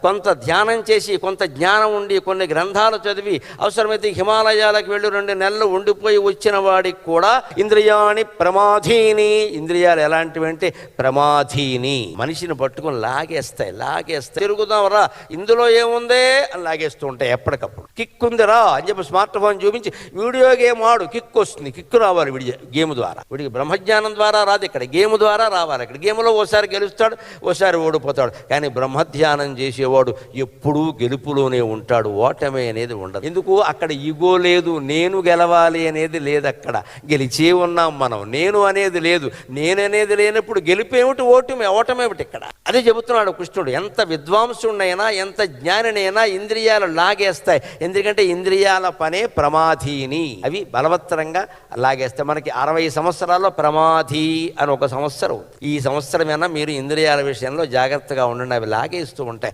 కొంత ధ్యానం చేసి, కొంత జ్ఞానం ఉండి, కొన్ని గ్రంథాలు చదివి, అవసరమైతే హిమాలయాలకు వెళ్ళి 2 నెలలు ఉండిపోయి వచ్చిన వాడికి కూడా ఇంద్రియాణి ప్రమాధీని, ఇంద్రియాలు ఎలాంటివంటే ప్రమాధీని, మనిషిని పట్టుకొని లాగేస్తాయి. తిరుగుదాం రా, ఇందులో ఏముందే అని లాగేస్తూ ఉంటాయి ఎప్పటికప్పుడు. కిక్ ఉందిరా అని చెప్పి స్మార్ట్ ఫోన్ చూపించి వీడియో గేమ్ ఆడు, కిక్ వస్తుంది. కిక్ రావాలి వీడి గేమ్ ద్వారా. వీడికి బ్రహ్మజ్ఞానం ద్వారా రాదు, ఇక్కడ గేమ్ ద్వారా రావాలి. ఇక్కడ గేమ్లో ఓసారి గెలుస్తాడు, ఓసారి ఓడిపోతాడు. కానీ బ్రహ్మధ్యానం చేసేవాడు ఎప్పుడూ గెలుపులోనే ఉంటాడు, ఓటమి అనేది ఉండదు. ఎందుకు? అక్కడ ఈగో లేదు, నేను గెలవాలి అనేది లేదు. అక్కడ గెలిచే ఉన్నాం మనం, నేను అనేది లేదు. నేననేది లేనప్పుడు గెలిపేమిటి, ఓటమేమిటి? ఇక్కడ అదే చెబుతున్నాడు కృష్ణుడు. ఎంత విద్వాంసుడైనా, ఎంత జ్ఞానినైనా ఇంద్రియాలు లాగేస్తాయి. ఎందుకంటే ఇంద్రియాల పనే ప్రమాధీని, అవి బలవత్తరంగా లాగేస్తాయి. మనకి 60 సంవత్సరాల్లో ప్రమాధి అని ఒక సంవత్సరం. ఈ సంవత్సరమైనా మీరు ఇంద్రియాల విషయంలో జాగ్రత్తగా ఉండండి, అవి లాగేస్తూ ఉంటాయి.